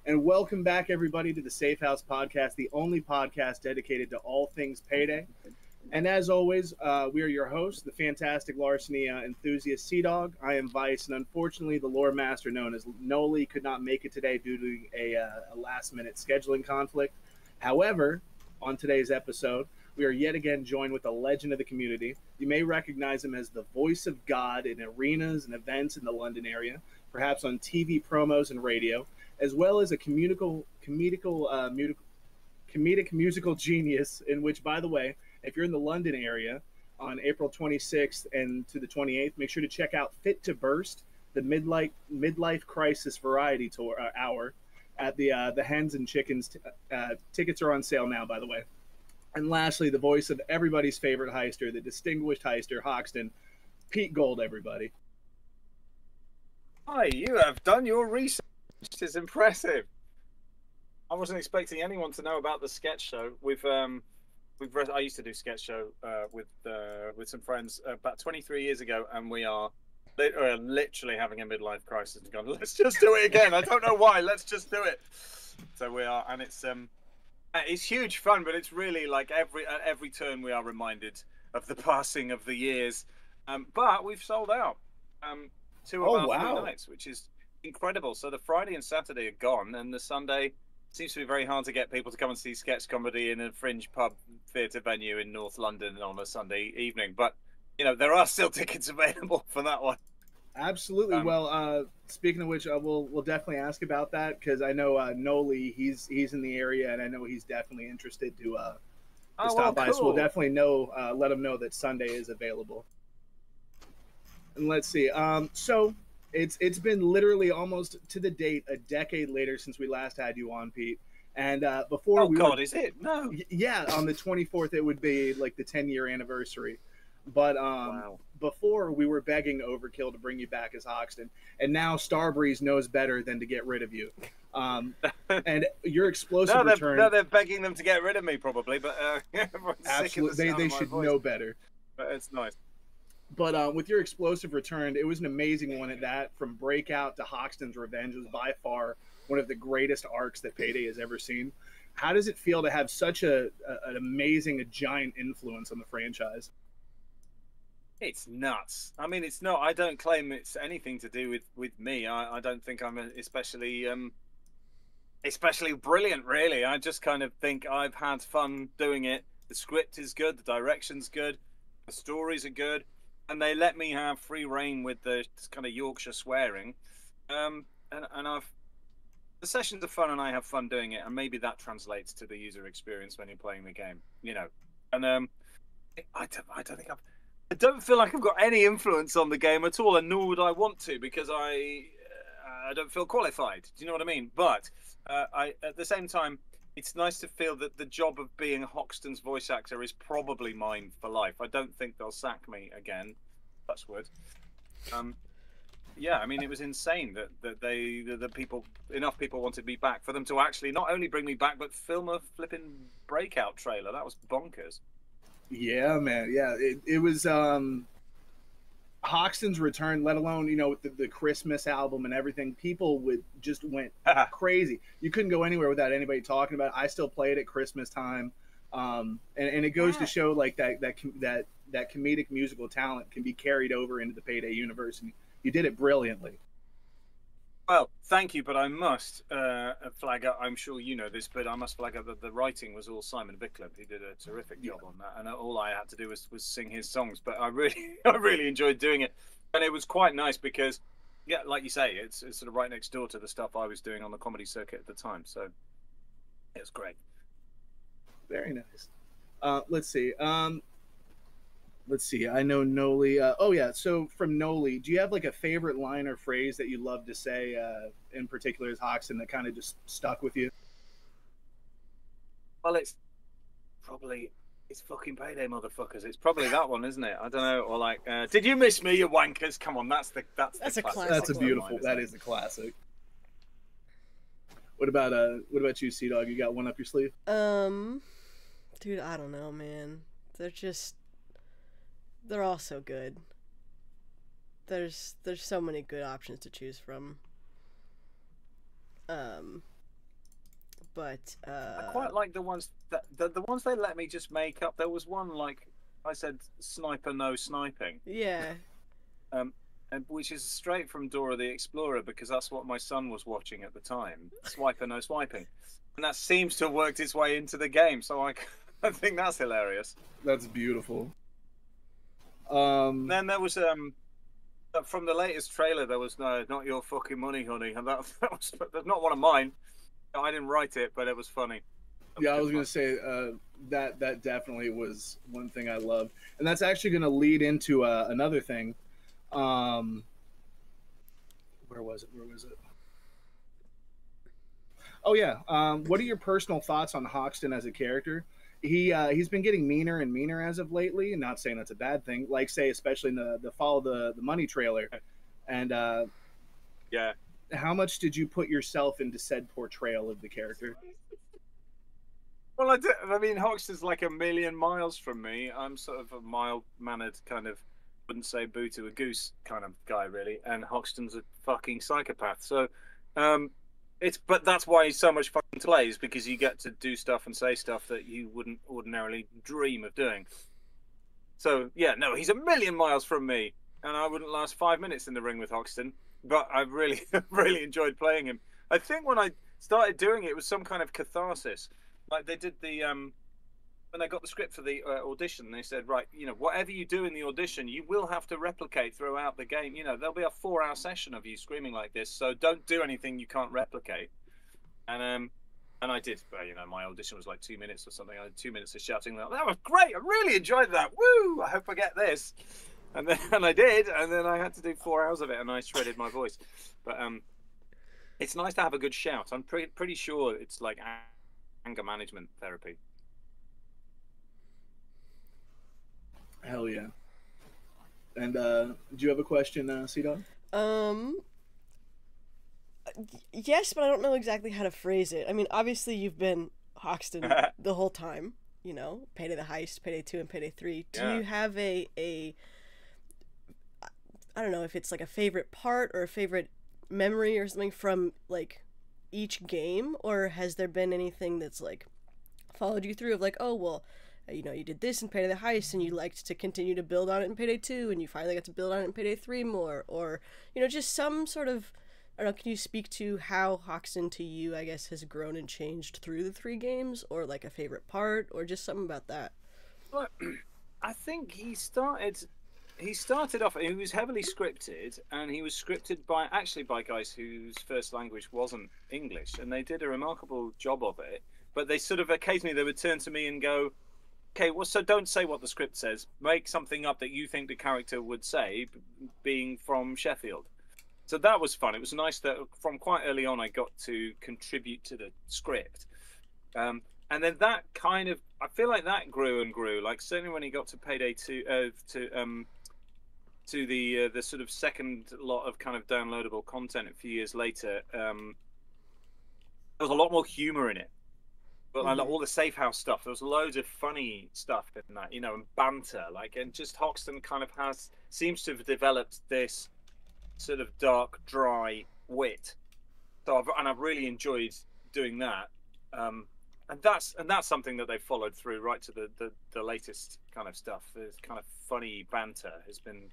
and welcome back, everybody, to the Safehouse Podcast, the only podcast dedicated to all things Payday. And as always, we are your hosts, the fantastic larceny enthusiast Sea Dog. I am Vice, and unfortunately, the lore master known as Noli could not make it today due to a last-minute scheduling conflict. However, on today's episode, we are yet again joined with a legend of the community. You may recognize him as the voice of God in arenas and events in the London area, perhaps on TV promos and radio, as well as a comedic musical genius, in which, by the way, if you're in the London area on April 26th and to the 28th, make sure to check out Fit to Burst, the midlife crisis variety tour hour at the Hens and Chickens. Tickets are on sale now, by the way. And lastly, the voice of everybody's favorite heister, the distinguished heister, Hoxton, Pete Gold, everybody. Hi, you have done your research. It's impressive. I wasn't expecting anyone to know about the sketch show. I used to do sketch show with some friends about 23 years ago, and we are literally having a midlife crisis and going, let's just do it again. I don't know why. Let's just do it. So we are, and it's huge fun, but it's really like at every turn we are reminded of the passing of the years. But we've sold out 2 of our 3 nights, which is incredible. So the Friday and Saturday are gone, and the Sunday seems to be very hard to get people to come and see sketch comedy in a fringe pub theatre venue in North London on a Sunday evening. But there are still tickets available for that one. Absolutely. Well, speaking of which, we'll definitely ask about that, because I know Noli, he's in the area, and I know he's definitely interested to stop by. Cool. So we'll definitely let him know that Sunday is available. And let's see. So it's been literally almost to the date a decade later since we last had you on, Pete. And before is it? No. Yeah, on the 24th it would be like the 10-year anniversary. But before, we were begging Overkill to bring you back as Hoxton, and now Starbreeze knows better than to get rid of you. And your explosive return. No, they're begging them to get rid of me, probably. But absolutely, they should know better. But it's nice. But with your explosive return, it was an amazing one at that. From Breakout to Hoxton's Revenge, was by far one of the greatest arcs that Payday has ever seen. How does it feel to have such an amazing, giant influence on the franchise? It's nuts. I mean, it's not. I don't claim it's anything to do with me. I don't think I'm especially brilliant, really. I just kind of think I've had fun doing it. The script is good. The direction's good. The stories are good. And they let me have free reign with the kind of Yorkshire swearing. And the sessions are fun, and I have fun doing it. And maybe that translates to the user experience when you're playing the game, And I don't feel like I've got any influence on the game at all, and nor would I want to, because I don't feel qualified. Do you know what I mean? But at the same time, it's nice to feel that the job of being Hoxton's voice actor is probably mine for life. I don't think they'll sack me again. Touch wood. Yeah, I mean, it was insane that enough people wanted me back for them to actually not only bring me back, but film a flipping Breakout trailer. That was bonkers. Yeah, man. Yeah, it was Hoxton's return, let alone, with the Christmas album and everything. People went crazy. You couldn't go anywhere without anybody talking about it. I still play it at Christmas time. And it goes to show like that comedic musical talent can be carried over into the Payday universe, and you did it brilliantly. Well, thank you, but I must flag up. I'm sure you know this, but I must flag up that the writing was all Simon Vickleb. He did a terrific job on that, and all I had to do was sing his songs. But I really enjoyed doing it, and it was quite nice because, yeah, like you say, it's sort of right next door to the stuff I was doing on the comedy circuit at the time. So it was great. Very nice. Let's see. I know Noli. So from Noli, do you have like a favorite line or phrase that you love to say, in particular as Hoxton, that kind of just stuck with you? Well, it's fucking Payday, motherfuckers. It's probably that one, isn't it? I don't know. Or like, did you miss me, you wankers? Come on, that's a classic. That's a beautiful. That is a classic. What about you, Sea Dog? You got one up your sleeve? Dude, I don't know, man. They're all so good. There's so many good options to choose from. but I quite like the ones that the ones they let me just make up. There was one like I said, sniper no sniping. Yeah. And which is straight from Dora the Explorer because that's what my son was watching at the time. Swiper no swiping, and that seems to have worked its way into the game. So I think that's hilarious. That's beautiful. Then there was from the latest trailer there was no not your fucking money, honey, and that's not one of mine. I didn't write it, but it was funny. Yeah, I was gonna say that definitely was one thing I loved, and that's actually gonna lead into another thing. Where was it? Oh yeah. What are your personal thoughts on Hoxton as a character? He's been getting meaner and meaner as of lately, and not saying that's a bad thing. Like say, especially in the Follow the Money trailer, and yeah. How much did you put yourself into said portrayal of the character? Well, I mean, Hoxton's like a million miles from me. I'm sort of a mild-mannered kind of, wouldn't say boo to a goose kind of guy, really. And Hoxton's a fucking psychopath. So, but that's why he's so much fun to play, is because you get to do stuff and say stuff that you wouldn't ordinarily dream of doing. So, yeah, no, he's a million miles from me, and I wouldn't last 5 minutes in the ring with Hoxton. But I really, really enjoyed playing him. I think when I started doing it, it was some kind of catharsis. Like they did when I got the script for the audition, they said, right, whatever you do in the audition, you will have to replicate throughout the game. There'll be a 4-hour session of you screaming like this, so don't do anything you can't replicate. And I did. But, my audition was like 2 minutes or something. I had 2 minutes of shouting. That was great. I really enjoyed that. Woo! I hope I get this. And I did, and then I had to do 4 hours of it, and I shredded my voice. But it's nice to have a good shout. I'm pretty sure it's like anger management therapy. Hell yeah. And do you have a question, C-Dog? Yes, but I don't know exactly how to phrase it. I mean, obviously you've been Hoxton the whole time, Payday the Heist, Payday 2, and Payday 3. Do you have a I don't know if it's like a favorite part or a favorite memory or something from like each game, or has there been anything that's like followed you through of like, oh well, you did this in Payday the Heist and you liked to continue to build on it in Payday 2 and you finally got to build on it in Payday 3 more, or just some sort of, I don't know, can you speak to how Hoxton to you, I guess, has grown and changed through the 3 games, or like a favorite part, or just something about that? Well, I think he started off, he was heavily scripted, and he was scripted by guys whose first language wasn't English, and they did a remarkable job of it. But they sort of occasionally they would turn to me and go, okay, well, so don't say what the script says, make something up that you think the character would say, being from Sheffield. So that was fun. It was nice that from quite early on I got to contribute to the script. And then that kind of, I feel like that grew and grew. Like certainly when he got to Payday 2, to the sort of second lot of kind of downloadable content a few years later, there was a lot more humor in it. But like all the Safehouse stuff, there was loads of funny stuff in that, and banter. And just Hoxton kind of seems to have developed this sort of dark, dry wit. So I've really enjoyed doing that. And that's something that they followed through right to the latest kind of stuff. The kind of funny banter has been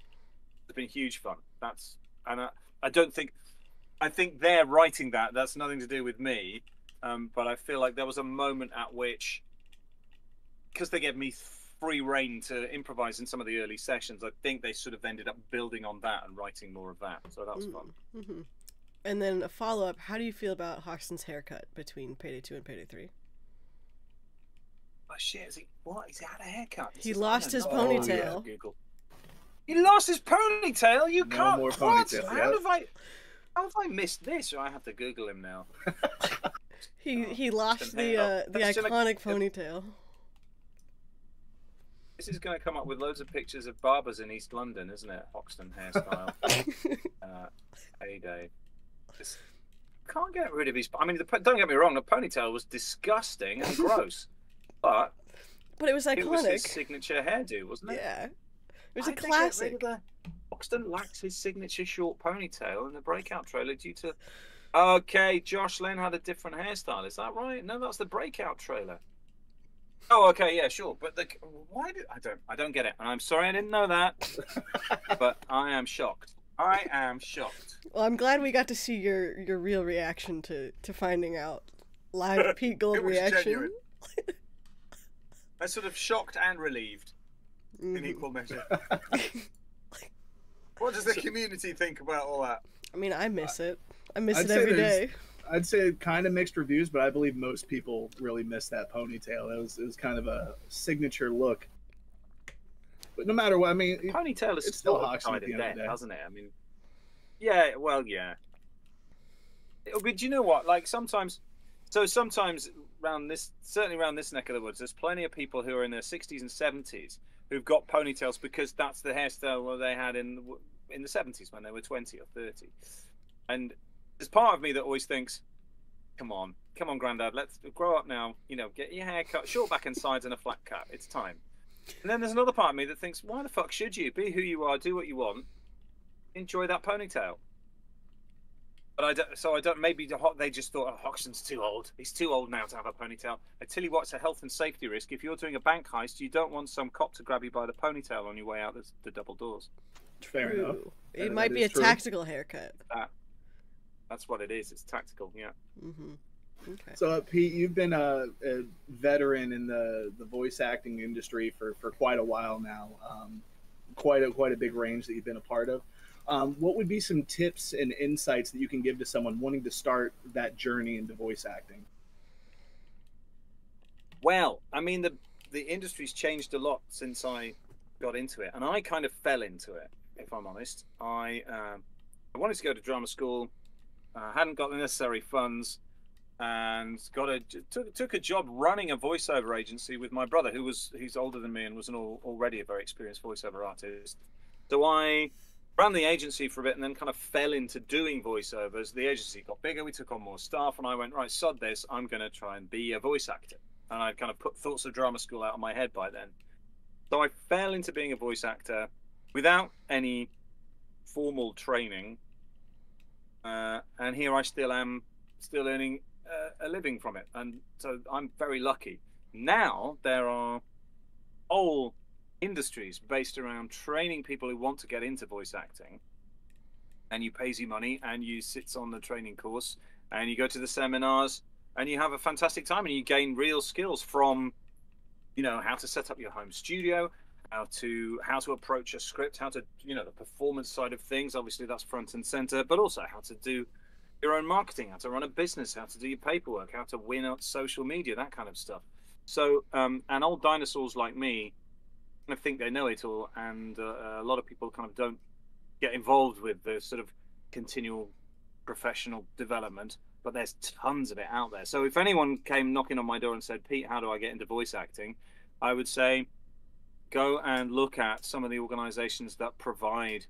huge fun. I think they're writing that. That's nothing to do with me. But I feel like there was a moment at which, because they gave me free reign to improvise in some of the early sessions, I think they sort of ended up building on that and writing more of that. So that was fun. Mm-hmm. And then a follow-up, how do you feel about Hoxton's haircut between Payday 2 and Payday 3? Oh shit, he's had a haircut? He lost his ponytail. Oh, yeah, Google. He lost his ponytail? You no can't. More ponytail. How have I missed this? I have to Google him now. He lost the iconic paytail. This is going to come up with loads of pictures of barbers in East London, isn't it? Hoxton hairstyle. Payday. Can't get rid of his. I mean, don't get me wrong. The ponytail was disgusting and gross, but it was iconic. It was his signature hairdo, wasn't it? Yeah, it was a classic. Hoxton lacks his signature short ponytail in the Breakout trailer due to Okay, Josh Lynn had a different hairstyle. Is that right? No, that's the Breakout trailer. Oh, okay, yeah, sure. But why did I don't get it. And I'm sorry I didn't know that. But I am shocked. I am shocked. Well, I'm glad we got to see your real reaction to finding out. Live Pete Gold It was reaction. genuine. I'm sort of shocked and relieved in equal measure. What does the community think about all that? I mean, I miss it. I miss I'd it say every day. I'd say kind of mixed reviews, but I believe most people really miss that ponytail. It was kind of a signature look. But no matter what, I mean, Ponytail is it's still sort of Hoxton at tied the in end of the death, day. hasn't it? I mean, yeah, well, yeah. But you know what? Like sometimes certainly around this neck of the woods, there's plenty of people who are in their 60s and 70s who've got ponytails because that's the hairstyle they had in the 70s when they were 20 or 30. And there's part of me that always thinks, come on, Grandad, let's grow up now. You know, get your hair cut, short back and sides, and a flat cut. It's time. And then there's another part of me that thinks, why the fuck should you? Be who you are, do what you want, enjoy that ponytail. But I don't. Maybe they just thought, oh, Hoxton's too old. He's too old now to have a ponytail. I tell you what, it's a health and safety risk. If you're doing a bank heist, you don't want some cop to grab you by the ponytail on your way out the double doors. Fair enough. It might be a tactical haircut. That's what it is. It's tactical, yeah. Mm-hmm. Okay. So, Pete, you've been a veteran in the voice acting industry for quite a while now. Quite a big range that you've been a part of. What would be some tips and insights that you can give to someone wanting to start that journey into voice acting? Well, I mean, the industry's changed a lot since I got into it, and I kind of fell into it, if I'm honest. I wanted to go to drama school, hadn't got the necessary funds, and took a job running a voiceover agency with my brother, who's older than me and was already a very experienced voiceover artist. So I ran the agency for a bit and then kind of fell into doing voiceovers. The agency got bigger, we took on more staff, and I went, right, sod this, I'm going to try and be a voice actor. And I kind of put thoughts of drama school out of my head by then. So I fell into being a voice actor without any formal training. And here I still am, still earning a living from it. And so I'm very lucky. Now there are whole industries based around training people who want to get into voice acting, and you pays you money and you sits on the training course and you go to the seminars and you have a fantastic time and you gain real skills from, you know, how to set up your home studio, how to approach a script, how to, you know, the performance side of things, obviously that's front and center, but also how to do your own marketing, how to run a business, how to do your paperwork, how to win on social media, that kind of stuff. So and old dinosaurs like me I think they know it all, and a lot of people kind of don't get involved with the sort of continual professional development, but there's tons of it out there. So if anyone came knocking on my door and said, Pete, how do I get into voice acting? I would say go and look at some of the organizations that provide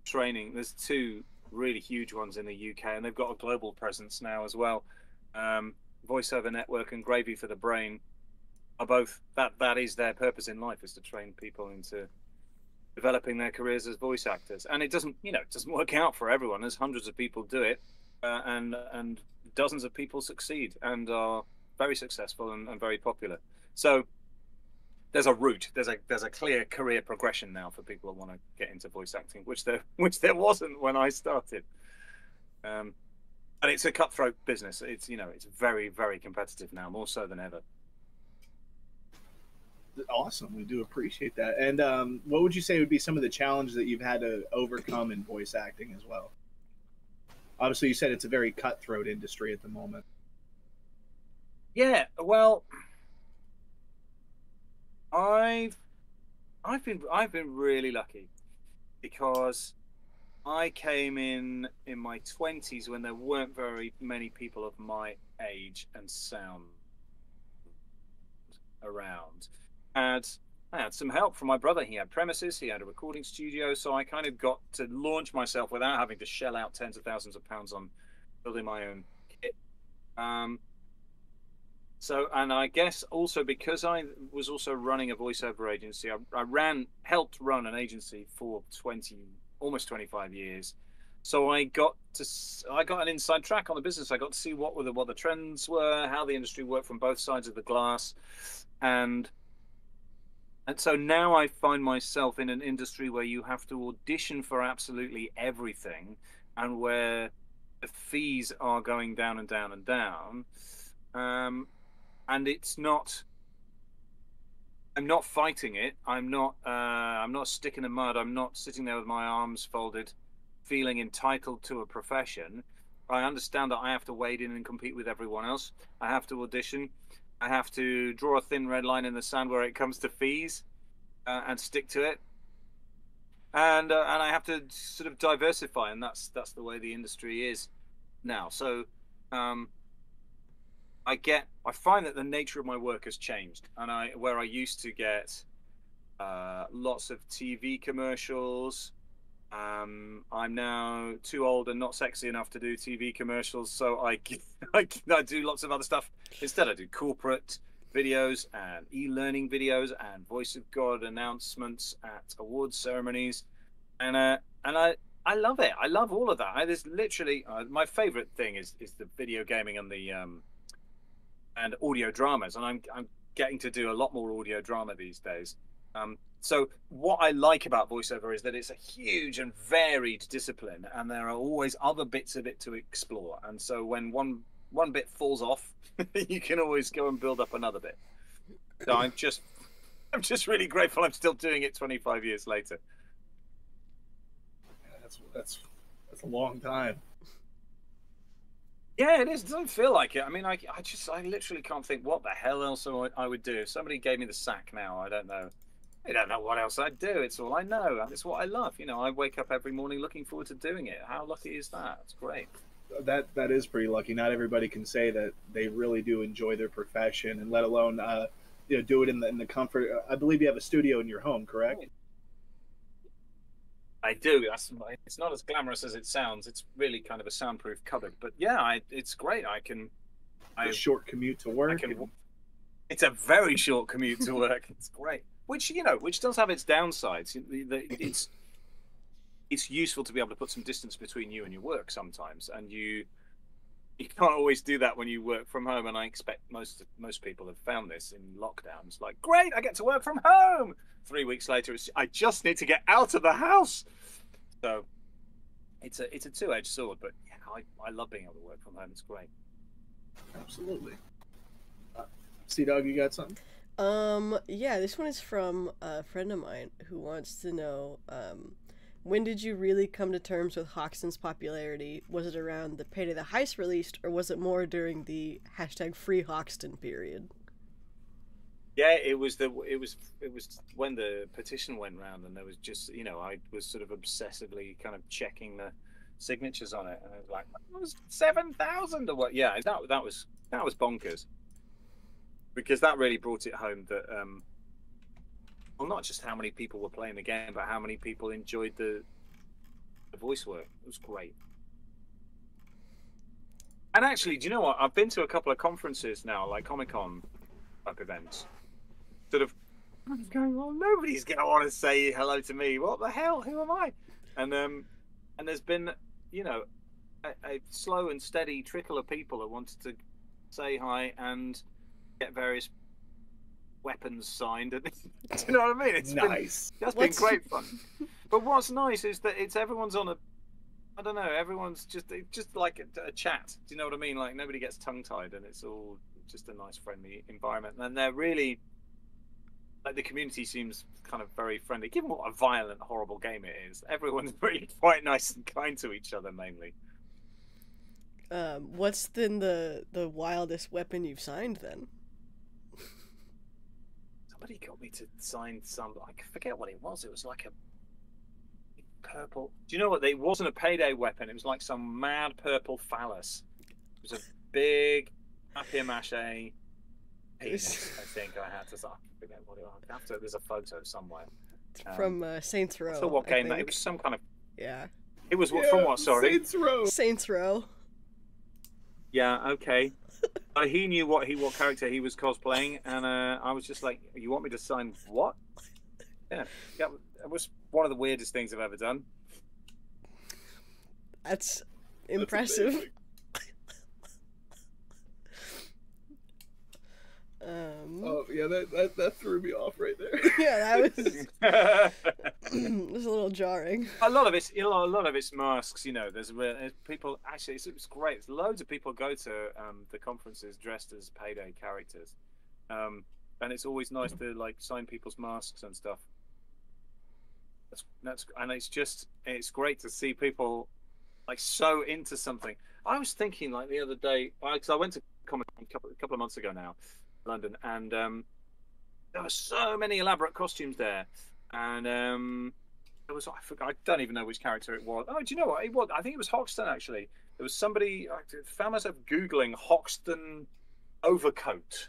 training. There's two really huge ones in the UK, and they've got a global presence now as well. Voiceover Network and Gravy for the Brain are both, that is their purpose in life, is to train people into developing their careers as voice actors. And it doesn't work out for everyone. There's hundreds of people do it, and dozens of people succeed and are very successful and very popular. So there's a route, there's a clear career progression now for people that want to get into voice acting, which there wasn't when I started. And it's a cutthroat business. It's very, very competitive now, more so than ever. Awesome. We do appreciate that. And what would you say would be some of the challenges that you've had to overcome in voice acting as well? Obviously, you said it's a very cutthroat industry at the moment. Yeah, well, I've been really lucky because I came in my 20s when there weren't very many people of my age and sound around. I had some help from my brother. He had premises, he had a recording studio, so I kind of got to launch myself without having to shell out tens of thousands of pounds on building my own kit. So, and I guess also because I was also running a voiceover agency, I helped run an agency for almost 25 years. So I got an inside track on the business. I got to see what the trends were, how the industry worked from both sides of the glass, and so now I find myself in an industry where you have to audition for absolutely everything, and where the fees are going down and down and down, and it's not. I'm not fighting it. I'm not sticking in the mud. I'm not sitting there with my arms folded, feeling entitled to a profession. I understand that I have to wade in and compete with everyone else. I have to audition. I have to draw a thin red line in the sand where it comes to fees, and stick to it. And I have to sort of diversify, and that's the way the industry is now. So I find that the nature of my work has changed, and where I used to get lots of TV commercials. I'm now too old and not sexy enough to do TV commercials, so I do lots of other stuff. Instead, I do corporate videos and e-learning videos and voice of God announcements at awards ceremonies, and I love it. I love all of that. There's literally my favorite thing is the video gaming and the and audio dramas, and I'm getting to do a lot more audio drama these days. So what I like about voiceover is that it's a huge and varied discipline, and there are always other bits of it to explore. And so when one bit falls off, you can always go and build up another bit. So I'm just really grateful I'm still doing it 25 years later. That's a long time. Yeah, it is. It doesn't feel like it. I mean, I literally can't think what the hell else I would do. If somebody gave me the sack now, I don't know. I don't know what else I'd do. It's all I know, and it's what I love. You know, I wake up every morning looking forward to doing it. How lucky is that? It's great. That is pretty lucky. Not everybody can say that they really do enjoy their profession, and let alone do it in the comfort. I believe you have a studio in your home, correct? I do. It's not as glamorous as it sounds. It's really kind of a soundproof cupboard. But yeah, it's great. A short commute to work. It's a very short commute to work. It's great. Which does have its downsides. It's useful to be able to put some distance between you and your work sometimes, and you can't always do that when you work from home. And I expect most people have found this in lockdowns. Like, great, I get to work from home. 3 weeks later, I just need to get out of the house. So it's a two-edged sword. But yeah, I love being able to work from home. It's great. Absolutely. C-Dog, you got something? Yeah, this one is from a friend of mine who wants to know, when did you really come to terms with Hoxton's popularity? Was it around the Payday the Heist released, or was it more during the #FreeHoxton period? Yeah, it was when the petition went round, and there was just, I was sort of obsessively kind of checking the signatures on it, and I was like, it was 7,000 or what? Yeah, that was bonkers. Because that really brought it home that, well, not just how many people were playing the game, but how many people enjoyed the voice work. It was great. And actually, do you know what? I've been to a couple of conferences now, like Comic-Con type events. Sort of going, well, nobody's going to want to say hello to me. What the hell? Who am I? And there's been, a slow and steady trickle of people that wanted to say hi and get various weapons signed. And do you know what I mean? It's nice. That's been great fun. But what's nice is that everyone's on I don't know, everyone's just like a chat. Do you know what I mean? Like, nobody gets tongue-tied, and it's all just a nice, friendly environment. And they're really, like, the community seems kind of very friendly. Given what a violent, horrible game it is, everyone's really quite nice and kind to each other, mainly. What's then the wildest weapon you've signed, then? Somebody got me to sign some, I forget what it was. It was like a purple. Do you know what? It wasn't a Payday weapon. It was like some mad purple phallus. It was a big papier-mâché penis, I think I had to say. I forget what it was. There's a photo somewhere. From Saints Row. So what game that? It was some kind of... Yeah. It was from what, sorry? Saints Row. Saints Row. Yeah, okay. He knew what character he was cosplaying, and I was just like, you want me to sign what? Yeah, it was one of the weirdest things I've ever done. That's impressive. Oh yeah, that threw me off right there. Yeah, that was a little jarring. A lot of it's masks. You know, there's people. Actually, it's great. Loads of people go to the conferences dressed as Payday characters, and it's always nice to like sign people's masks and stuff. And it's great to see people like so into something. I was thinking like the other day, because I went to Comic-Con a couple of months ago now, London, and there were so many elaborate costumes there, and there was I don't even know which character it was. Oh, do you know what it was? I think it was Hoxton actually. There was somebody. I found myself googling Hoxton overcoat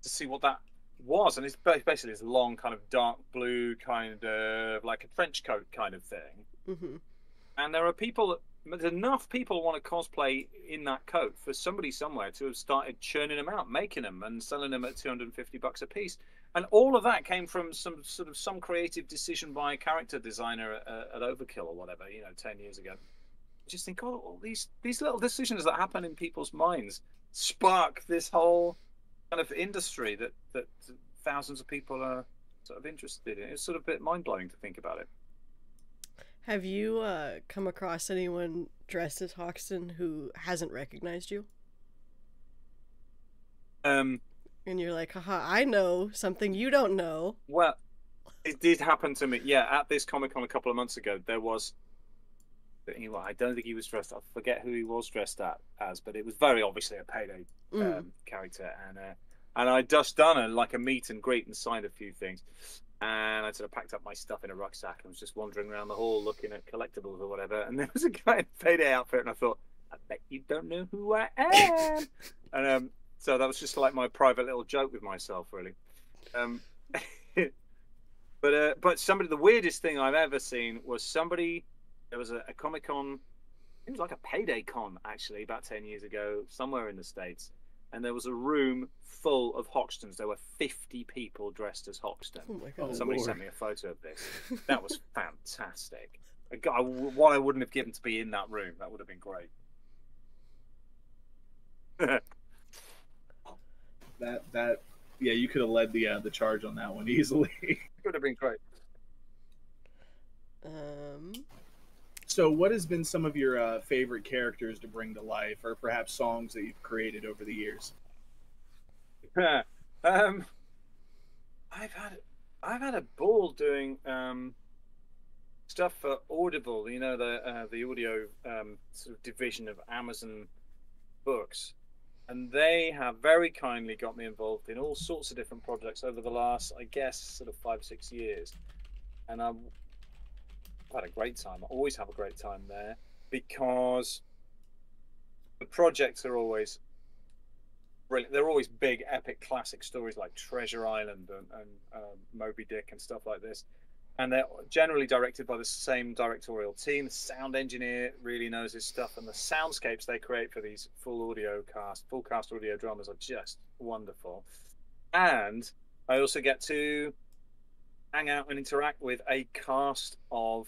to see what that was, and it's basically this long kind of dark blue kind of like a trench coat kind of thing. Mm-hmm. And there are people. Enough people want to cosplay in that coat for somebody somewhere to have started churning them out, making them, and selling them at $250 a piece. And all of that came from some creative decision by a character designer at Overkill or whatever, 10 years ago. I just think, all these little decisions that happen in people's minds spark this whole kind of industry that thousands of people are sort of interested in. It's sort of a bit mind-blowing to think about it. Have you come across anyone dressed as Hoxton who hasn't recognized you? And you're like, haha, I know something you don't know. Well, it did happen to me. Yeah, at this Comic-Con a couple of months ago, there was... I don't think he was dressed... I forget who he was dressed as, but it was very obviously a Payday character. And I'd just done a meet and greet and signed a few things. And I sort of packed up my stuff in a rucksack and was just wandering around the hall looking at collectibles or whatever. And there was a guy in a Payday outfit, and I thought, I bet you don't know who I am. And so that was just like my private little joke with myself, really. But the weirdest thing I've ever seen was somebody. There was a Comic-Con. It was like a Payday con actually about 10 years ago, somewhere in the States. And there was a room full of Hoxtons. There were 50 people dressed as Hoxton. Oh my God. Somebody sent me a photo of this. That was fantastic. What I wouldn't have given to be in that room. That would have been great. Yeah, you could have led the charge on that one easily. It would have been great. So what has been some of your favorite characters to bring to life, or perhaps songs that you've created over the years? I've had a ball doing stuff for Audible, the audio sort of division of Amazon Books, and they have very kindly got me involved in all sorts of different projects over the last, I guess, sort of 5-6 years, and I've had a great time. I always have a great time there because the projects are always brilliant. They're always big, epic, classic stories like Treasure Island and Moby Dick and stuff like this. And they're generally directed by the same directorial team. The sound engineer really knows his stuff, and the soundscapes they create for these full cast audio dramas are just wonderful. And I also get to hang out and interact with a cast of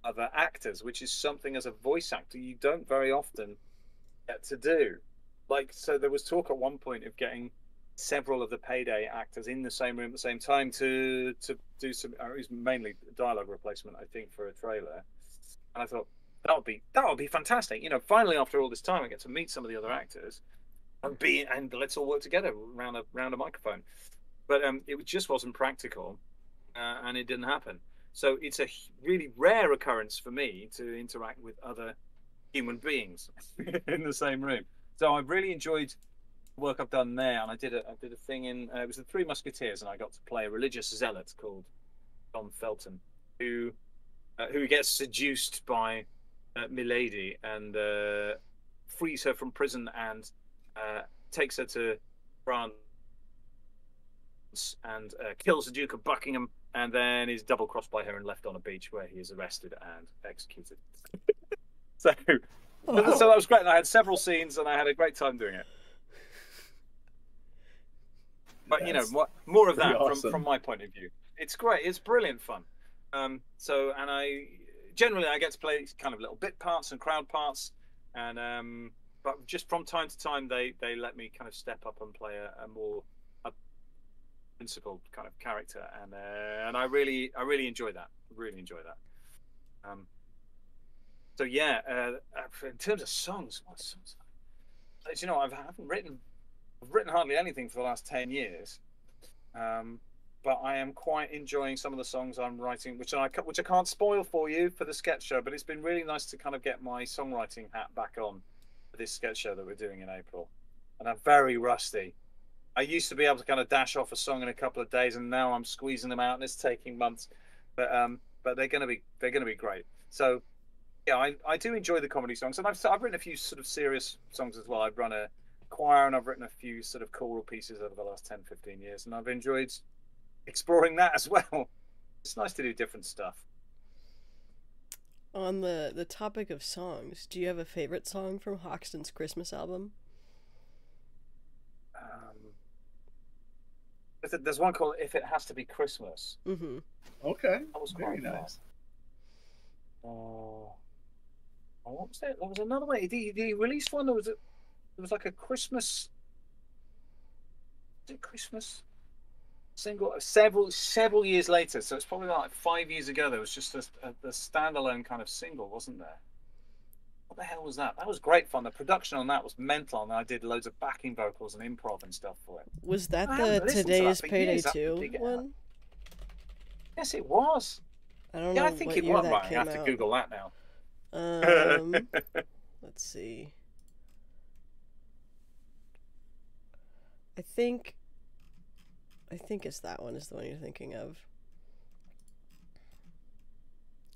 other actors, which is something as a voice actor you don't very often get to do. So there was talk at one point of getting several of the Payday actors in the same room at the same time to do some. It was mainly dialogue replacement, I think, for a trailer. And I thought that would be fantastic. Finally after all this time, I get to meet some of the other actors and let's all work together around a microphone. But it just wasn't practical, and it didn't happen. So it's a really rare occurrence for me to interact with other human beings in the same room. So I've really enjoyed the work I've done there, and I did a thing in it was the Three Musketeers, and I got to play a religious zealot called John Felton, who gets seduced by Milady and frees her from prison and takes her to France and kills the Duke of Buckingham, and then is double crossed by her and left on a beach where he is arrested and executed. So that was great. And I had several scenes, and I had a great time doing it. But more of that awesome. from my point of view. It's great. It's brilliant fun. And I generally I get to play kind of little bit parts and crowd parts, and but just from time to time they let me kind of step up and play a more principled kind of character, and I really enjoy that. Really enjoy that. So yeah, in terms of songs, what songs? You know, I've written hardly anything for the last 10 years, but I am quite enjoying some of the songs I'm writing, which I can't spoil for you for the sketch show. But it's been really nice to kind of get my songwriting hat back on for this sketch show that we're doing in April, and I'm very rusty. I used to be able to kind of dash off a song in a couple of days, and now I'm squeezing them out, and it's taking months. But they're going to be great. So yeah, I do enjoy the comedy songs, and I've written a few sort of serious songs as well. I've run a choir, and I've written a few sort of choral pieces over the last 10-15 years, and I've enjoyed exploring that as well. It's nice to do different stuff. On the topic of songs, do you have a favorite song from Hoxton's Christmas album? There's one called "If It Has to Be Christmas." Mm-hmm. Okay. That was very quite nice. What was it? There was another one. He released one. There was like a Christmas. Was it Christmas single? Several years later. So it's probably like 5 years ago. There was just a standalone kind of single, wasn't there? What the hell was that? That was great fun. The production on that was mental, and I did loads of backing vocals and improv and stuff for it. Was that the Today's Payday 2 one? Yes, it was. I don't Yeah, know. I think what it year was. that Right, I came have to out. Google that now. Let's see. I think it's that one is the one you're thinking of.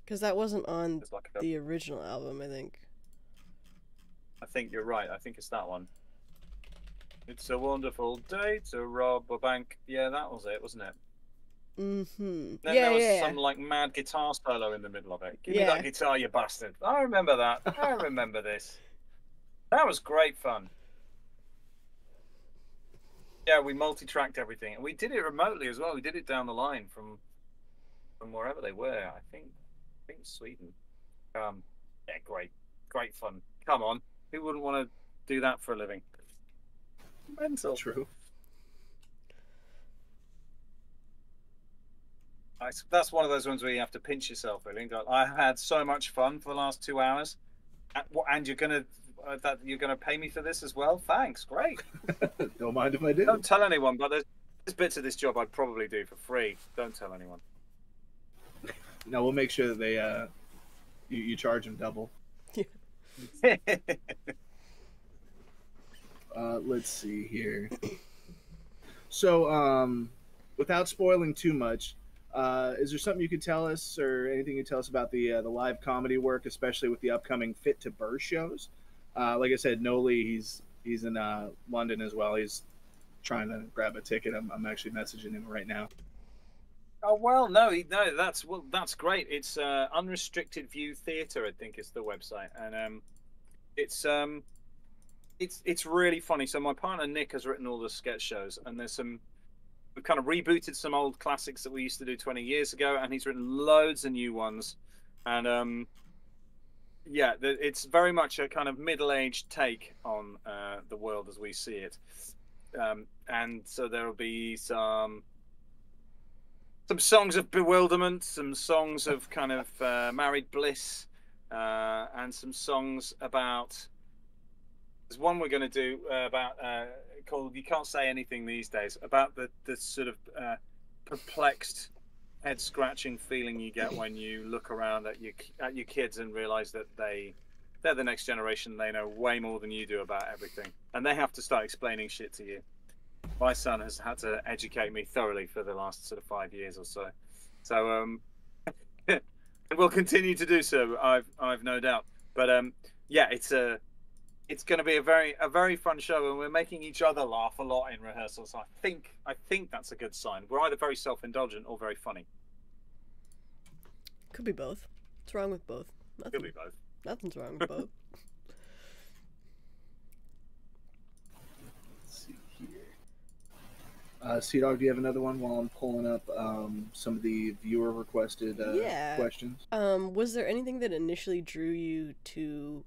Because that wasn't on It's like the original album, I think. I think you're right. I think it's that one. It's a wonderful day to rob a bank. Yeah, that was it, wasn't it? Mm-hmm. Then Yeah, there was yeah. some like mad guitar solo in the middle of it. Give me Yeah. that guitar, you bastard. I remember that. I remember this. That was great fun. Yeah, we multi-tracked everything, and we did it remotely as well. We did it down the line from wherever they were. I think Sweden. Yeah, great fun. Come on, who wouldn't want to do that for a living? Mental. True. That's one of those ones where you have to pinch yourself, really, and go, I had so much fun for the last 2 hours, and you're gonna pay me for this as well? Thanks, great. Don't mind if I do. Don't tell anyone, but there's bits of this job I'd probably do for free. Don't tell anyone. No, we'll make sure that they you charge them double. Let's see here. So, without spoiling too much, is there something you could tell us, or anything you could tell us about the live comedy work, especially with the upcoming Fit to Burst shows? Like I said, Noli, he's in London as well. He's trying to grab a ticket. I'm actually messaging him right now. Oh well, no, that's great. It's Unrestricted View Theatre, I think is the website, and it's really funny. So my partner Nick has written all the sketch shows, and we've kind of rebooted some old classics that we used to do 20 years ago, and he's written loads of new ones, and yeah, it's very much a kind of middle-aged take on the world as we see it, and so there will be some songs of bewilderment, some songs of kind of married bliss, and some songs about. There's one we're going to do about called "You Can't Say Anything These Days," about the sort of perplexed, head-scratching feeling you get when you look around at your kids and realise that they're the next generation. They know way more than you do about everything, and they have to start explaining shit to you. My son has had to educate me thoroughly for the last sort of 5 years or so. So, and we'll continue to do so. I've no doubt. But yeah, it's going to be a very fun show, and we're making each other laugh a lot in rehearsals. I think that's a good sign. We're either very self-indulgent or very funny. Could be both. What's wrong with both? Nothing. Could be both. Nothing's wrong with both. Sea-Dog, do you have another one while I'm pulling up some of the viewer requested questions? Was there anything that initially drew you to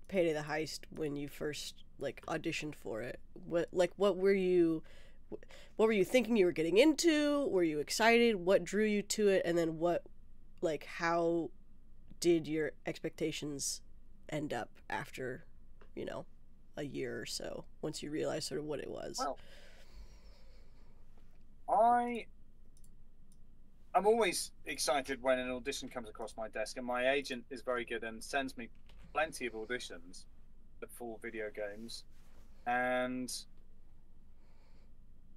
Payday the Heist when you first like auditioned for it? What were you thinking you were getting into? Were you excited? What drew you to it? And then how did your expectations end up after, a year or so, once you realized sort of what it was? Well, I'm always excited when an audition comes across my desk, and my agent is very good and sends me plenty of auditions for video games. And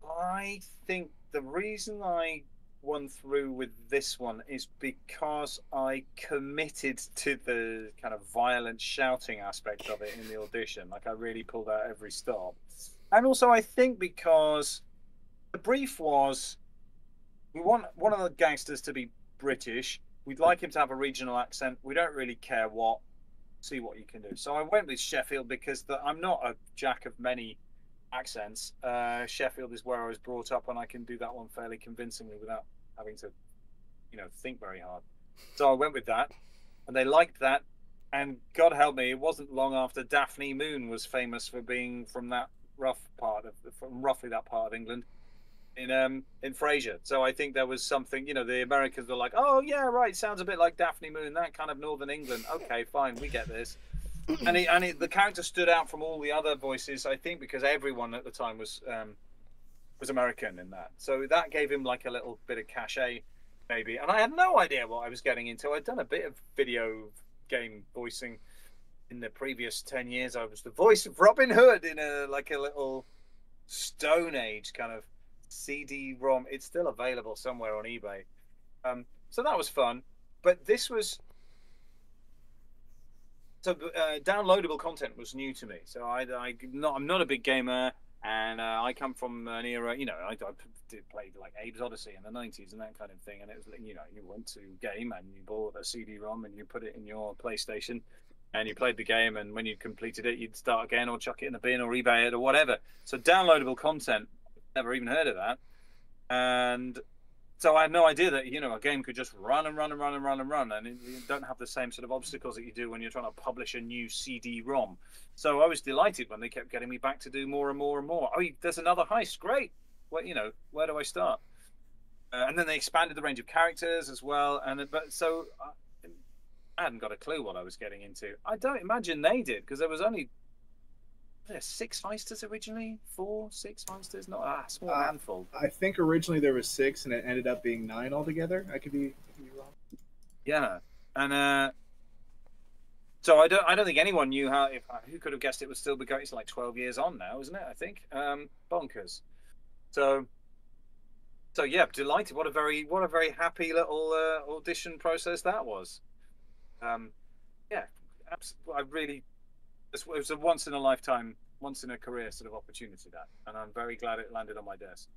I think the reason I won through with this one is because I committed to the kind of violent shouting aspect of it in the audition. Like, I really pulled out every stop. And also I think because the brief was, we want one of the gangsters to be British. We'd like him to have a regional accent. We don't really care what. See what you can do. So I went with Sheffield because I'm not a jack of many accents. Sheffield is where I was brought up, and I can do that one fairly convincingly without having to, think very hard. So I went with that, and they liked that. And God help me, it wasn't long after Daphne Moon was famous for being from roughly that part of England, in Frasier. So I think there was something. The Americans were like, "Oh yeah, right, sounds a bit like Daphne Moon, that kind of Northern England. Okay, fine, we get this." And the character stood out from all the other voices, I think, because everyone at the time was American in that. So that gave him like a little bit of cachet, maybe. And I had no idea what I was getting into. I'd done a bit of video game voicing in the previous 10 years. I was the voice of Robin Hood in a little Stone Age kind of CD-ROM. It's still available somewhere on eBay. So that was fun. But this was... So downloadable content was new to me. So I'm not a big gamer, and I come from an era, I did play like Abe's Odyssey in the 90s and that kind of thing. And it was, you went to game and you bought a CD-ROM and you put it in your PlayStation and you played the game. And when you completed it, you'd start again or chuck it in the bin or eBay it or whatever. So downloadable content, never even heard of that. And so I had no idea that, a game could just run and run and run and run and run, and you don't have the same sort of obstacles that you do when you're trying to publish a new CD-ROM. So I was delighted when they kept getting me back to do more and more and more. Oh, there's another heist. Great. Well, where do I start? And then they expanded the range of characters as well. So I hadn't got a clue what I was getting into. I don't imagine they did, because there was only... There's 6 heisters originally? 6 heisters? Not a small handful. I think originally there was 6, and it ended up being 9 altogether. I could be wrong. Yeah, and so I don't think anyone knew who could have guessed it would still be going. It's like 12 years on now, isn't it? I think bonkers. So yeah, delighted. What a very happy little audition process that was. Yeah, absolutely. It was a once in a career sort of opportunity, that, and I'm very glad it landed on my desk.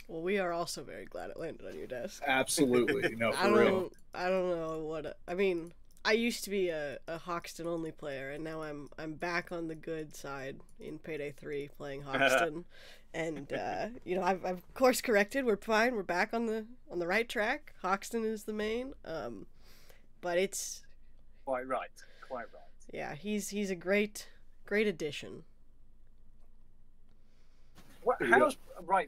Well, we are also very glad it landed on your desk. Absolutely, for real. I don't know I mean. I used to be a Hoxton only player, and now I'm back on the good side in Payday 3 playing Hoxton, and I've course corrected. We're fine. We're back on the right track. Hoxton is the main, but it's quite right. Yeah, he's a great addition.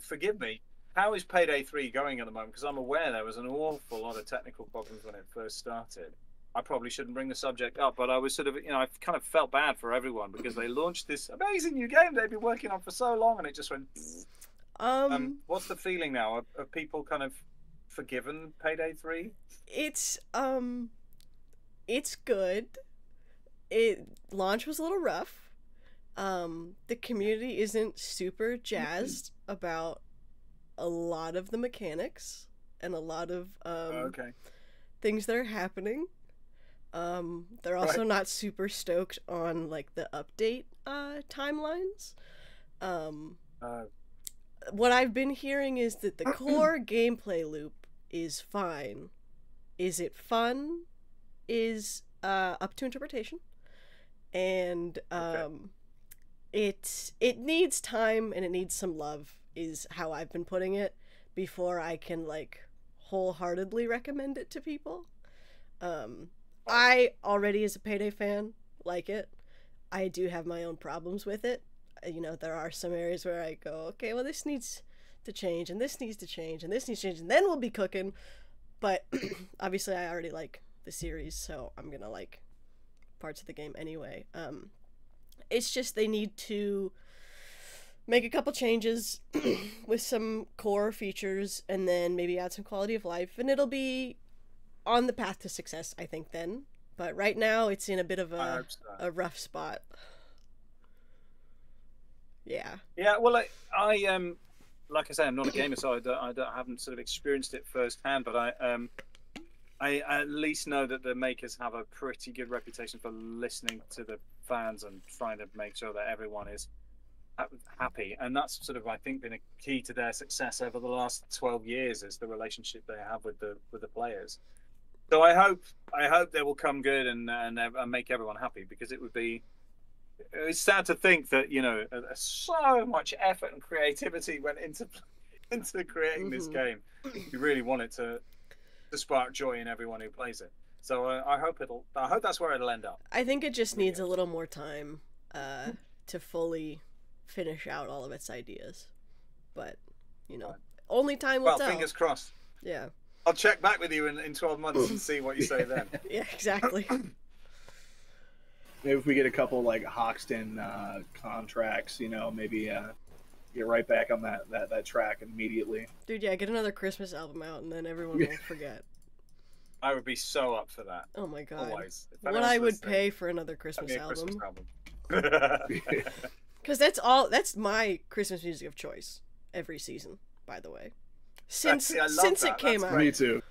Forgive me. How is Payday 3 going at the moment? Because I'm aware there was an awful lot of technical problems when it first started. I probably shouldn't bring the subject up, but I was sort of, I kind of felt bad for everyone because they launched this amazing new game they've been working on for so long, and it just went. What's the feeling now? Are people kind of forgiven Payday 3? It's good. Launch was a little rough. The community isn't super jazzed about a lot of the mechanics and a lot of things that are happening. They're also not super stoked on like the update timelines. What I've been hearing is that the core gameplay loop is fine. Is it fun? Is up to interpretation. And it needs time and it needs some love is how I've been putting it before I can like wholeheartedly recommend it to people. I already, as a Payday fan, like it. I do have my own problems with it. You know, there are some areas where I go, okay, well, this needs to change, and this needs to change, and this needs to change, and then we'll be cooking. But obviously I already like the series, so I'm gonna like parts of the game anyway. It's just they need to make a couple changes with some core features, and then maybe add some quality of life, and it'll be on the path to success, I think, then. But right now it's in a bit of a rough spot. Yeah. Yeah, well, I like I say, I'm not a gamer, so I haven't sort of experienced it firsthand, but I at least know that the makers have a pretty good reputation for listening to the fans and trying to make sure that everyone is happy, and that's sort of, I think, been a key to their success over the last 12 years, is the relationship they have with the players. So I hope they will come good and make everyone happy, because it's sad to think that, you know, so much effort and creativity went into creating this game. You really want it to spark joy in everyone who plays it. So I hope that's where it'll end up. I think it just needs a little more time to fully finish out all of its ideas, but you know, only time will tell. Well, fingers crossed. Yeah. I'll check back with you in 12 months and see what you say then. Yeah, exactly. Maybe if we get a couple like Hoxton contracts, you know, maybe get right back on that track immediately. Dude, yeah, get another Christmas album out, and then everyone will forget. I would be so up for that. Oh my god. Always. What I would pay for another Christmas album. Because that's my Christmas music of choice every season, by the way. Since it came out. Me too.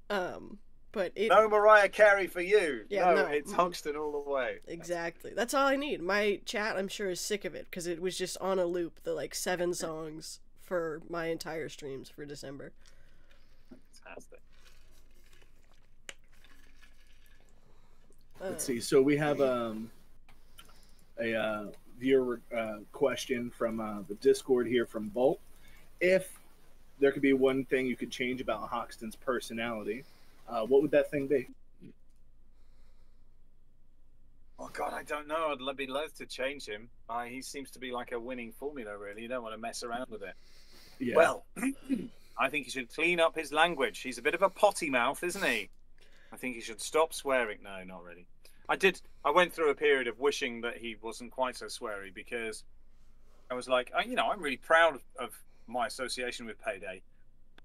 But no Mariah Carey for you. Yeah, no, it's Hoxton all the way. Exactly. That's all I need. My chat, I'm sure, is sick of it, because it was just on a loop, the like 7 songs for my entire streams for December. Fantastic. Let's see. So we have a viewer question from the Discord here from Volt. If there could be one thing you could change about Hoxton's personality, what would that thing be? Oh God, I don't know. I'd be loath to change him. He seems to be like a winning formula, really. You don't want to mess around with it. Yeah. Well, I think he should clean up his language. He's a bit of a potty mouth, isn't he? I think he should stop swearing. No, not really. I went through a period of wishing that he wasn't quite so sweary, because I was like, you know, I'm really proud of my association with Payday.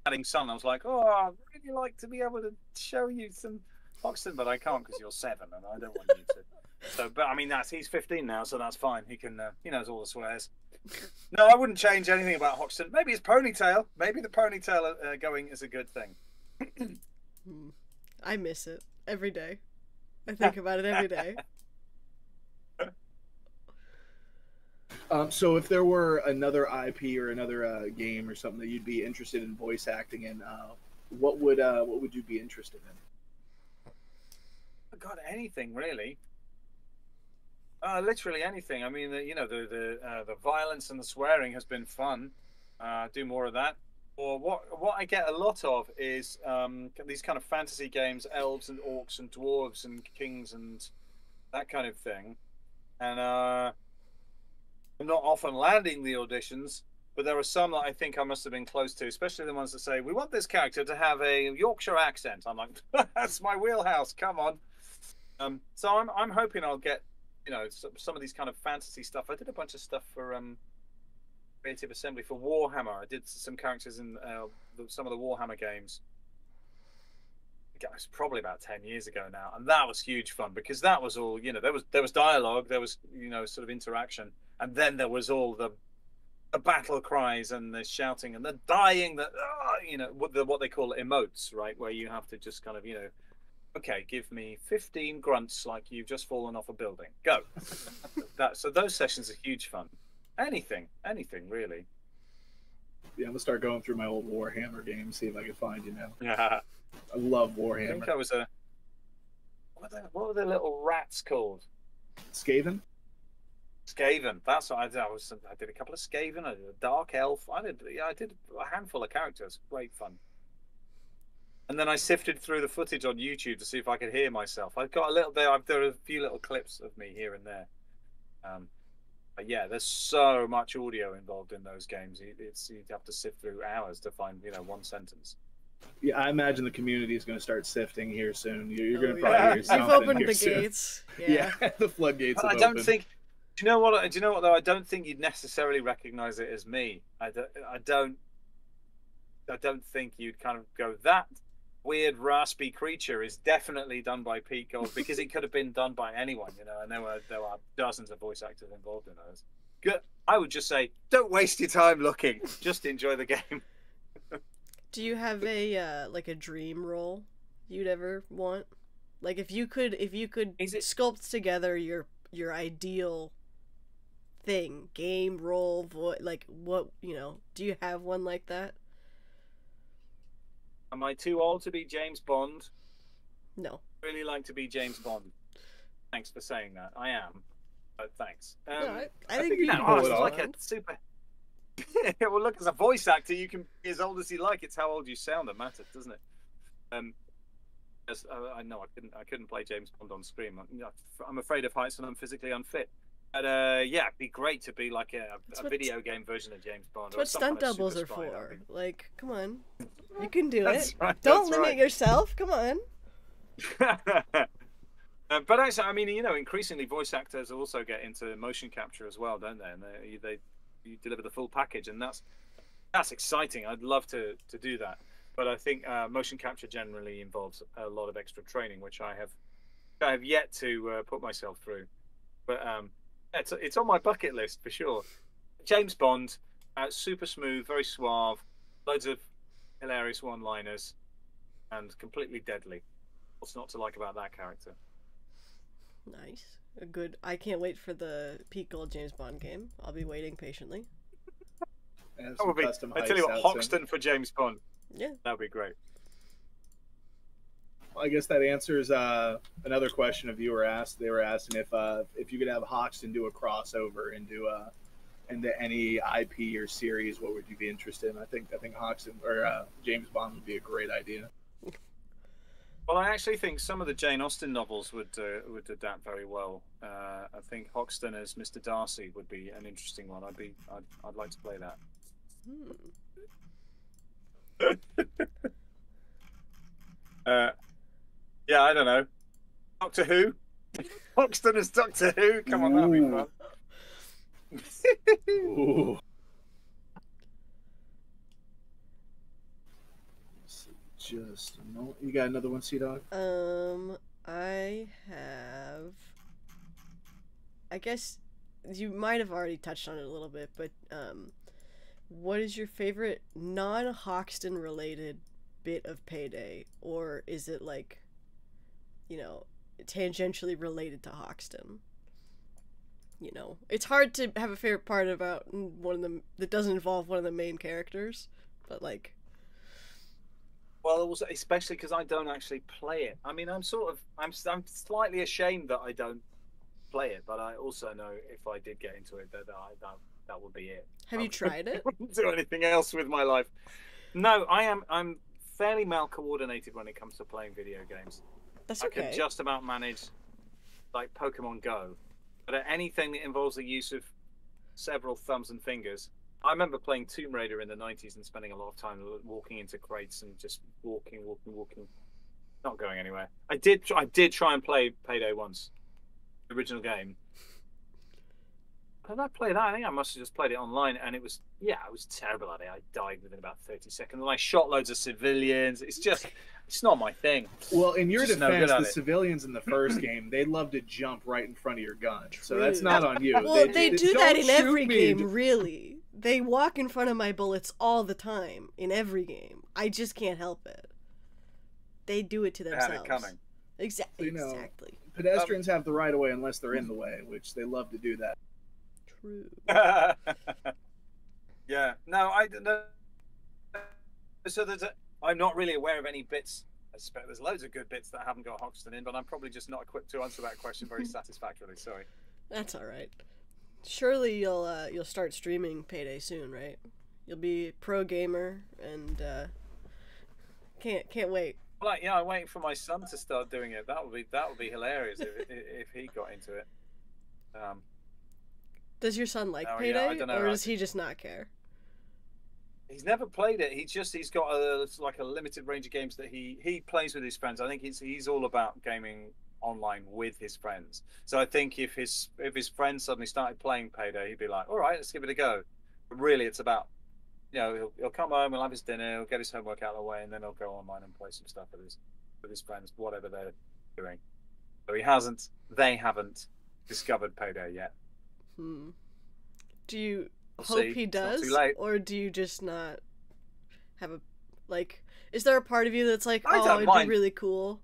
Adding son, I was like, oh, I'd really like to be able to show you some Hoxton, but I can't because you're 7 and I don't want you to. So, but I mean, he's 15 now, so that's fine. He can, he knows all the swears. No, I wouldn't change anything about Hoxton. Maybe his ponytail. Maybe the ponytail going is a good thing. I miss it every day. I think about it every day. So if there were another IP or another game or something that you'd be interested in voice acting in, what would you be interested in? God, anything really. Literally anything. I mean, you know, the violence and the swearing has been fun. Do more of that. Or what I get a lot of is these kind of fantasy games, elves and orcs and dwarves and kings and that kind of thing. And I'm not often landing the auditions, but there are some that I think I must have been close to, especially the ones that say, we want this character to have a Yorkshire accent. I'm like, that's my wheelhouse, come on. So I'm hoping I'll get, you know, some of these kind of fantasy stuff. I did a bunch of stuff for Creative Assembly for Warhammer. I did some characters in some of the Warhammer games. It was probably about 10 years ago now, and that was huge fun, because that was all, you know, there was dialogue, there was, you know, sort of interaction, and then there was all the battle cries and the shouting and the dying, that you know, what they call emotes, right, where you have to just kind of, you know, okay, give me 15 grunts like you've just fallen off a building, go. So those sessions are huge fun. Anything really. Yeah, I'm gonna start going through my old Warhammer games, see if I can find, you know. Yeah. I love Warhammer. I think I was what were the little rats called? Skaven? Skaven. That's what I did. I did a couple of Skaven. I did a Dark Elf. I did a handful of characters. Great fun. And then I sifted through the footage on YouTube to see if I could hear myself. I've got a little bit. There are a few little clips of me here and there. But yeah, there's so much audio involved in those games. You'd have to sift through hours to find, one sentence. Yeah, I imagine the community is going to start sifting here soon. You're going to probably hear something. You've opened here the soon. Gates. Yeah, the floodgates. But I don't think. Do you know what? Though I don't think you'd necessarily recognize it as me. I don't think you'd kind of go, that weird raspy creature is definitely done by Pete Gold, because it could have been done by anyone, and there are dozens of voice actors involved in those. Good. I would just say, don't waste your time looking. Just enjoy the game. Do you have a a dream role you'd ever want? Like if you could sculpt together your ideal thing, game, role, like what, do you have one like that? Am I too old to be James Bond? No. Really like to be James Bond. Thanks for saying that. I am. But thanks. I think you can pull it off. Like a super. Well, look, as a voice actor, you can be as old as you like. It's how old you sound that matters, doesn't it? I know I couldn't play James Bond on screen. I'm afraid of heights and I'm physically unfit. But yeah, it'd be great to be like a video game version of James Bond. That's what stunt doubles are for. Like, come on, you can do it. Right, Don't limit yourself. Come on. But actually, I mean, increasingly voice actors also get into motion capture as well, don't they? And you deliver the full package, and that's exciting. I'd love to do that. But I think motion capture generally involves a lot of extra training, which I have yet to put myself through. But it's on my bucket list for sure. James Bond, super smooth, very suave, loads of hilarious one-liners, and completely deadly. What's not to like about that character? Nice. I can't wait for the Pete Gold James Bond game. I'll be waiting patiently. I tell you what, Hoxton for James Bond. Yeah, that'd be great. Well, I guess that answers another question a viewer asked. They were asking if you could have Hoxton do a crossover into any IP or series, what would you be interested in? I think Hoxton or James Bond would be a great idea. Well, I actually think some of the Jane Austen novels would adapt very well. I think Hoxton as Mr. Darcy would be an interesting one. I'd like to play that. Yeah, I don't know. Doctor Who? Hoxton as Doctor Who? Come on, that'd be fun. Ooh. Just a moment. You got another one, Sea-Dog? I have. I guess you might have already touched on it a little bit, but what is your favorite non-Hoxton related bit of Payday, or is it like, tangentially related to Hoxton? It's hard to have a favorite part about one of them that doesn't involve one of the main characters, but like. Well, also, especially because I don't actually play it. I mean, I'm slightly ashamed that I don't play it, but I also know if I did get into it, that would be it. Have you tried it? I wouldn't do anything else with my life. No, I'm fairly mal coordinated when it comes to playing video games. That's okay. I can just about manage, like Pokemon Go, but anything that involves the use of several thumbs and fingers. I remember playing Tomb Raider in the 90s and spending a lot of time walking into crates and just walking, not going anywhere. I did try and play Payday once, the original game. How did I play that? I think I must have just played it online, and it was terrible at it. I died within about 30 seconds, and I shot loads of civilians. It's not my thing. Well, in your defense, the civilians in the first game, they love to jump right in front of your gun. So that's not on you. Well, they do that in every game, really. They walk in front of my bullets all the time in every game. I just can't help it. They do it to themselves. They had it coming. Exactly. Exactly. Pedestrians have the right of way unless they're in the way, which they love to do that. True. Yeah. No, I don't know. So I'm not really aware of any bits. I suspect there's loads of good bits that haven't got Hoxton in, but I'm probably just not equipped to answer that question very satisfactorily. Sorry. That's all right. Surely you'll start streaming Payday soon, right? You'll be pro gamer and can't wait. Like, yeah, I'm waiting for my son to start doing it. That would be hilarious if he got into it. Does your son like No, yeah, Payday, I don't know. or does he just not care? He's never played it. He's got a limited range of games that he plays with his friends. I think he's all about gaming online with his friends. So I think if his friends suddenly started playing Payday, he'd be like, all right, let's give it a go. But really, it's about, he'll come home, he'll have his dinner, he'll get his homework out of the way, and then he'll go online and play some stuff with his friends, whatever they're doing. So they haven't discovered Payday yet. Do you We'll hope see. he It's not does, too late. or do you just not have a, like, is there a part of you that's like, I oh, don't it'd mind. be really cool?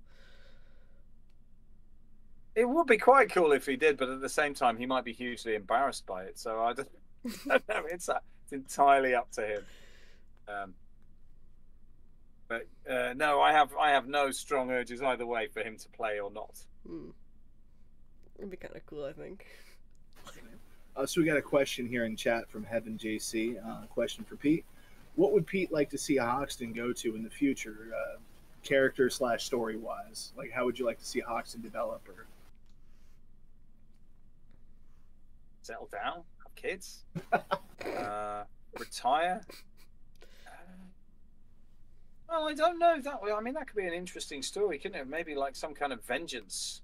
It would be quite cool if he did, but at the same time, he might be hugely embarrassed by it. So I don't know. It's entirely up to him. But no, I have no strong urges either way for him to play or not. It'd be kind of cool, I think. So we got a question here in chat from Heaven JC. Question for Pete. What would Pete like to see Hoxton go to in the future, character / story wise? Like, how would you like to see Hoxton develop? Or Settle down, have kids, retire. Well, I don't know that. I mean, that could be an interesting story, couldn't it? Maybe like some kind of vengeance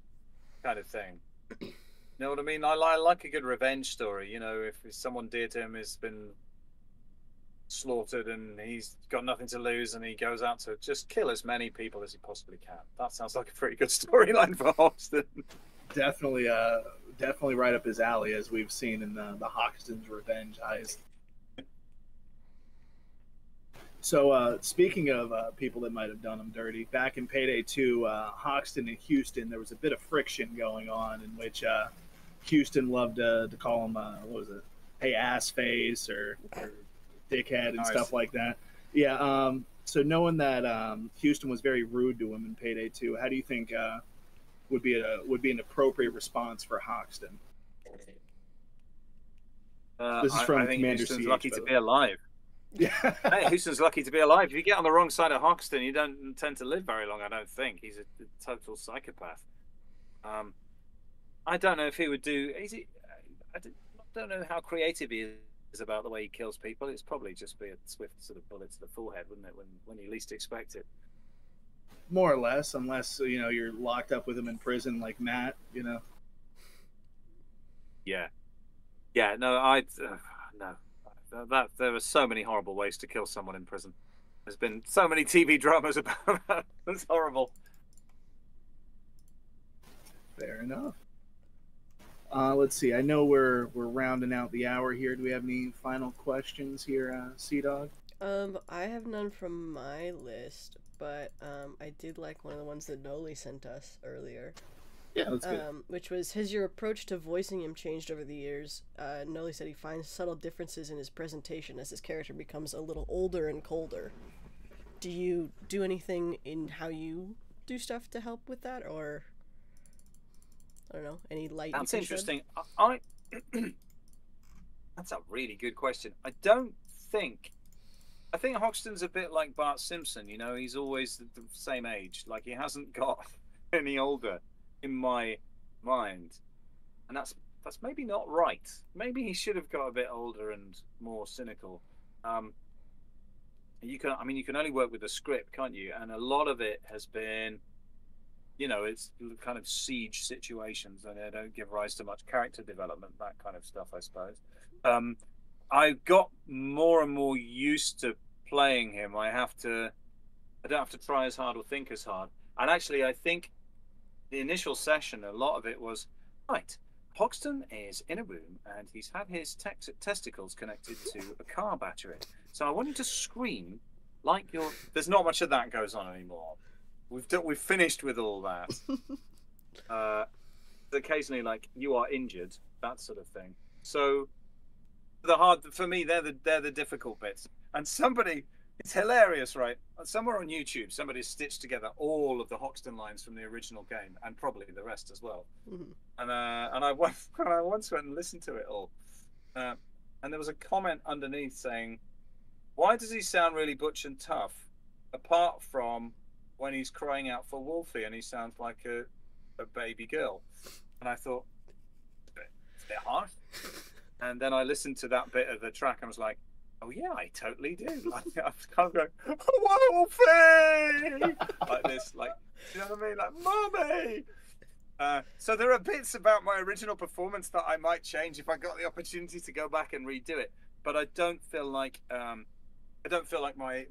kind of thing. You know what I mean? I like a good revenge story. If someone dear to him has been slaughtered and he's got nothing to lose and he goes out to just kill as many people as he possibly can. That sounds like a pretty good storyline for Hoxton. Definitely right up his alley, as we've seen in the Hoxton's Revenge Heist. So speaking of people that might have done him dirty, back in Payday 2, Hoxton and Houston, there was a bit of friction going on in which Houston loved to call him, what was it? Hey, ass face or dickhead and stuff like that. Yeah. So knowing that Houston was very rude to him in Payday 2, how do you think would be an appropriate response for Hoxton? This is from I think Commander Houston's Siege, lucky to be alive. Yeah. Hey, Houston's lucky to be alive. If you get on the wrong side of Hoxton, you don't tend to live very long, I don't think. He's a total psychopath. I don't know if he would do... I don't know how creative he is about the way he kills people. It's probably just be a swift sort of bullet to the forehead, wouldn't it, when you least expect it? More or less, unless, you're locked up with him in prison like Matt, Yeah. Yeah, no, no. There are so many horrible ways to kill someone in prison. There's been so many TV dramas about that. It's horrible. Fair enough. Let's see. I know we're rounding out the hour here. Do we have any final questions here, Sea-Dog? I have none from my list, but I did like one of the ones that Noli sent us earlier. Yeah, that's good. Which was, has your approach to voicing him changed over the years? Noli said he finds subtle differences in his presentation as his character becomes a little older and colder. Do you do anything in how you do stuff to help with that, or I don't know, any light? That's you can interesting. shed? That's a really good question. I think Hoxton's a bit like Bart Simpson. He's always the same age. Like, he hasn't got any older in my mind, and that's maybe not right. Maybe he should have got a bit older and more cynical. You can only work with the script, can't you? And a lot of it has been, it's kind of siege situations, and they don't give rise to much character development, that kind of stuff, I suppose. I got more and more used to playing him. I don't have to try as hard or think as hard. And actually, I think the initial session, a lot of it was, right, Hoxton is in a room and he's had his testicles connected to a car battery. So I want you to scream like you're... There's not much of that goes on anymore. We've finished with all that. Occasionally, like, you are injured, that sort of thing. So for me, they're the difficult bits. And it's hilarious, right? Somewhere on YouTube, somebody's stitched together all of the Hoxton lines from the original game, and probably the rest as well. Mm-hmm. And I once went and listened to it all. and there was a comment underneath saying, "Why does he sound really butch and tough, apart from when he's crying out for Wolfie and he sounds like a baby girl?" And I thought, it's a bit harsh. And then I listened to that bit of the track and was like, oh yeah, I totally do. I was kind of going, Wolfie! Like this, like, you know what I mean? Like, Mommy! So there are bits about my original performance that I might change if I got the opportunity to go back and redo it. But I don't feel like my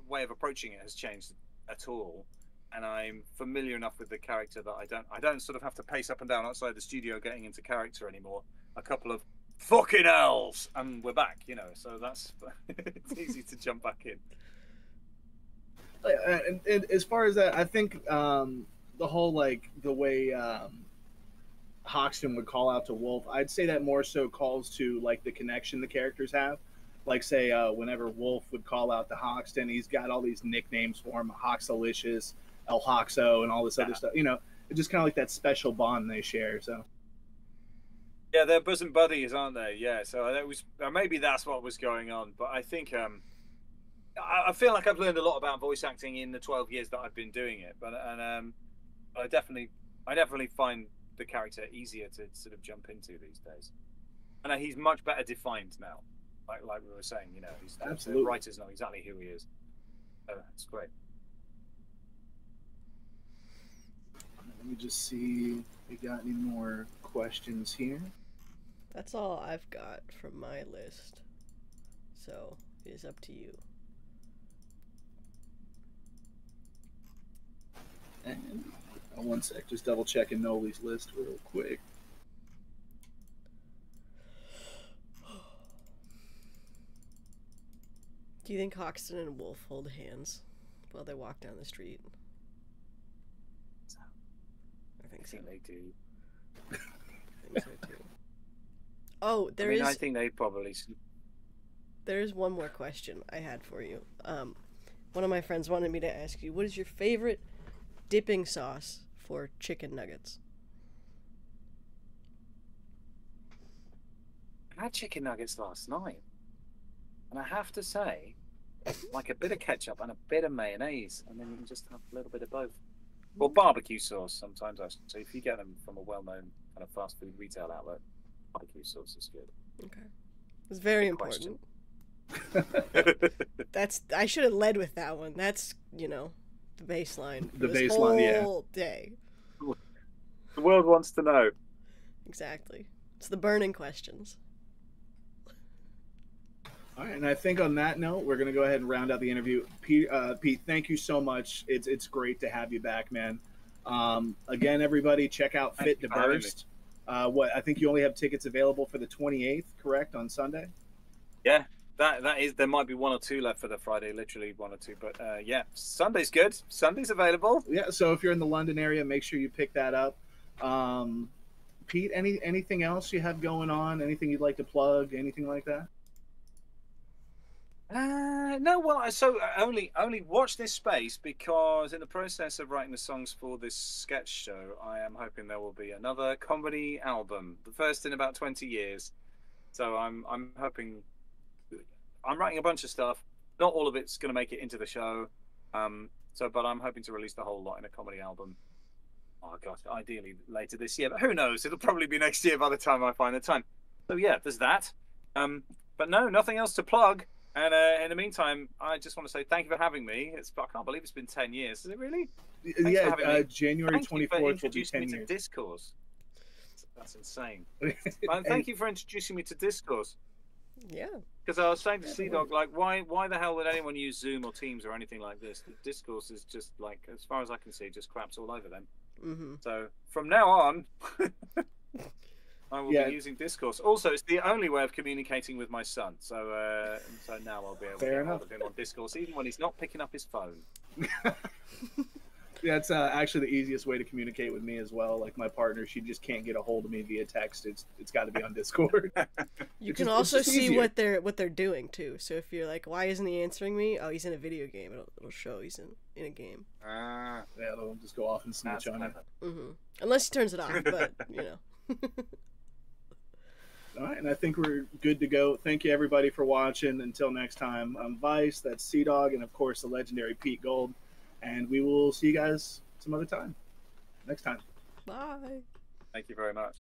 way of approaching it has changed at all. And I'm familiar enough with the character that I don't sort of have to pace up and down outside the studio getting into character anymore. A couple of fucking elves and we're back, you know, so that's it's easy to jump back in. And as far as that, I think the whole, like, the way Hoxton would call out to Wolf, I'd say that more so calls to, like, the connection the characters have. Like, say, whenever Wolf would call out to Hoxton, he's got all these nicknames for him, Hoxalicious, El Hoxo, and all this other stuff. You know, it's just kind of like that special bond they share, so. Yeah, they're bosom buddies, aren't they? Yeah, so that was maybe that's what was going on. But I think I feel like I've learned a lot about voice acting in the 12 years that I've been doing it. But I definitely find the character easier to sort of jump into these days. And he's much better defined now. Like we were saying, you know, the writers know exactly who he is. So it's great. Let me just see if we got any more questions here. That's all I've got from my list. So it is up to you. And one sec, just double checking Noli's list real quick. Do you think Hoxton and Wolf hold hands while they walk down the street? I think so. They do. I think so too. Oh, I think they probably. There is one more question I had for you. One of my friends wanted me to ask you, what is your favorite dipping sauce for chicken nuggets? I had chicken nuggets last night, and I have to say, like a bit of ketchup and a bit of mayonnaise, and then you can just have a little bit of both. Or barbecue sauce sometimes. So if you get them from a well-known kind of fast food retail outlet, barbecue sauce is good. Okay, it's very important. I should have led with that one. That's, you know, the baseline. The baseline, whole day. The world wants to know. Exactly. It's the burning questions. All right, and I think on that note, we're going to go ahead and round out the interview. Pete, thank you so much. It's great to have you back, man. Again, everybody, check out Fit to Burst. I think you only have tickets available for the 28th, correct, on Sunday? Yeah, that is. There might be one or two left for the Friday, literally one or two. But yeah, Sunday's good. Sunday's available. Yeah, so if you're in the London area, make sure you pick that up. Pete, anything else you have going on? Anything you'd like to plug? Anything like that? No, well, so only watch this space, because in the process of writing the songs for this sketch show, I am hoping there will be another comedy album, the first in about 20 years. So I'm hoping, I'm writing a bunch of stuff. Not all of it's going to make it into the show. But I'm hoping to release the whole lot in a comedy album. Oh gosh, ideally later this year, but who knows? It'll probably be next year by the time I find the time. So yeah, there's that. But no, nothing else to plug. And in the meantime, I just want to say thank you for having me. I can't believe it's been 10 years. Is it really? Yeah, January 24th will be 10 years. To Discourse. That's insane. Thank you for introducing me to Discourse. Yeah. Because I was saying to Sea-Dog, like, why the hell would anyone use Zoom or Teams or anything like this? Discourse is just, like, as far as I can see, just craps all over them. Mm-hmm. So from now on, I will be using Discourse. Also, it's the only way of communicating with my son. So now I'll be able to get hold of him on Discourse, even when he's not picking up his phone. Yeah, it's actually the easiest way to communicate with me as well. Like my partner, she just can't get a hold of me via text. It's got to be on Discord. You can also see what they're doing too. So if you're like, why isn't he answering me? Oh, he's in a video game. It'll show he's in a game. Yeah, it'll just go off and snitch on it. Mm-hmm. Unless he turns it off, but you know. All right, and I think we're good to go. Thank you, everybody, for watching. Until next time, I'm Vice, that's Sea-Dog, and, of course, the legendary Pete Gold. And we will see you guys some other time. Next time. Bye. Thank you very much.